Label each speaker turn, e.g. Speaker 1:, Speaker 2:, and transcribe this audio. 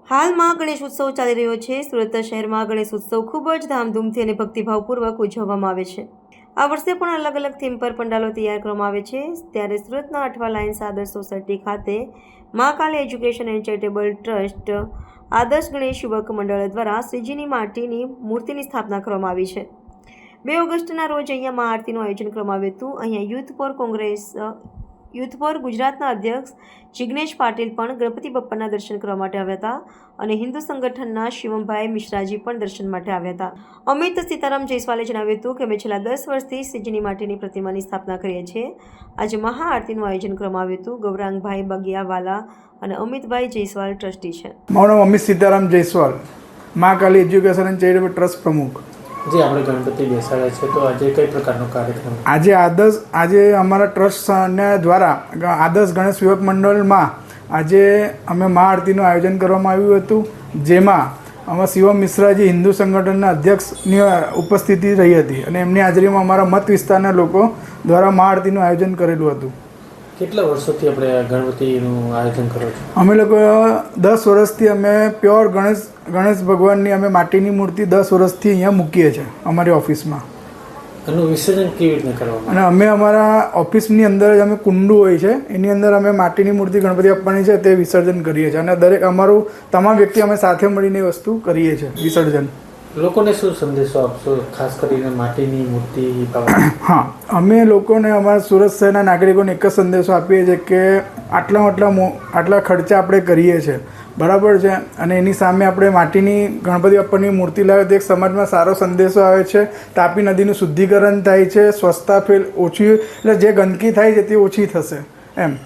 Speaker 1: હાલમાં ગણેશ ઉત્સવ ચાલી રહ્યો છે। સુરત શહેરમાં ગણેશ ઉત્સવ ખૂબ જ ધામધૂમથી અને ભક્તિભાવપૂર્વક ઉજવવામાં આવે છે। આ વર્ષે પણ અલગ અલગ થીમ પર પંડાલો તૈયાર કરવામાં આવે છે। ત્યારે સુરતના અઠવા લાઇન્સ આદર્શ સોસાયટી ખાતે મા કાલી એજ્યુકેશન એન્ડ ચેરિટેબલ ટ્રસ્ટ આદર્શ ગણેશ યુવક મંડળ દ્વારા શ્રીજીની માટીની મૂર્તિની સ્થાપના કરવામાં આવી છે। 2 ઓગસ્ટના રોજ અહીંયા મા આરતીનું આયોજન કરવામાં આવ્યું હતું। અહીંયા યુથ ફોર ગુજરાતના અધ્યક્ષ જિગ્નેશ પાટીલ પણ ગણપતિ બપ્પાના દર્શન કરવા માટે આવ્યા હતા અને હિન્દુ સંગઠનના શિવમભાઈ મિશ્રાજી પણ દર્શન માટે આવ્યા હતા। અમિત સીતારામ જયસ્વાલે જણાવ્યું હતું કે અમે છેલ્લા 10 વર્ષથી શ્રીજીની માટીની પ્રતિમાની સ્થાપના કરીએ છીએ। આજે મહાઆરતીનું આયોજન કરવામાં આવ્યું હતું। ગૌરાંગભાઈ બગિયાવાલા અને અમિતભાઈ જયસ્વાલ ટ્રસ્ટી છે।
Speaker 2: મારું નામ અમિત સીતારામ જયસ્વાલ, મા કાલી એજ્યુકેશન એન્ડ ચેરિટેબલ ટ્રસ્ટ પ્રમુખ।
Speaker 3: જે આપણે ગણપતિ બેસાડ્યા છે, તો આજે કઈ પ્રકારનો કાર્યક્રમ?
Speaker 2: આજે અમારા ટ્રસ્ટ દ્વારા આદર્શ ગણેશ યુવક મંડળમાં આજે અમે મહા આરતીનું આયોજન કરવામાં આવ્યું હતું, જેમાં અમારા શિવમ મિશ્રાજી હિન્દુ સંગઠનના અધ્યક્ષની ઉપસ્થિતિ રહી હતી અને એમની હાજરીમાં અમારા મત વિસ્તારના લોકો દ્વારા મહા આરતીનું આયોજન કરેલું હતું।
Speaker 3: કેટલા વર્ષોથી આપણે ગણપતિનું આયોજન કરો છો?
Speaker 2: અમે લોકો 10 વર્ષથી અમે પ્યોર ગણેશ ભગવાનની અમે માટીની મૂર્તિ 10 વર્ષથી અહીંયા મૂકીએ છીએ અમારી ઓફિસમાં।
Speaker 3: એનું વિસર્જન કેવી રીતે કરવામાં?
Speaker 2: અને અમે અમારા ઓફિસની અંદર જ અમે કુંડું હોય છે, એની અંદર અમે માટીની મૂર્તિ ગણપતિ આપવાની છે તે વિસર્જન કરીએ છીએ અને દરેક અમારું તમામ વ્યક્તિ અમે સાથે મળીને વસ્તુ કરીએ છીએ વિસર્જન। લોકોને
Speaker 3: શું સંદેશો આપશો, ખાસ કરીને માટીની મૂર્તિ?
Speaker 2: હા, અમે લોકોને અમારા સુરત શહેરના નાગરિકોને એક જ સંદેશો આપીએ છીએ કે આટલા ખર્ચા આપણે કરીએ છીએ, બરાબર છે, અને એની સામે આપણે માટીની ગણપતિ બાપ્પાની મૂર્તિ લાવે તો એક સમાજમાં સારો સંદેશો આવે છે। તાપી નદીનું શુદ્ધિકરણ થાય છે, સ્વચ્છતા ઓછી, એટલે જે ગંદકી થાય છે તે ઓછી થશે એમ।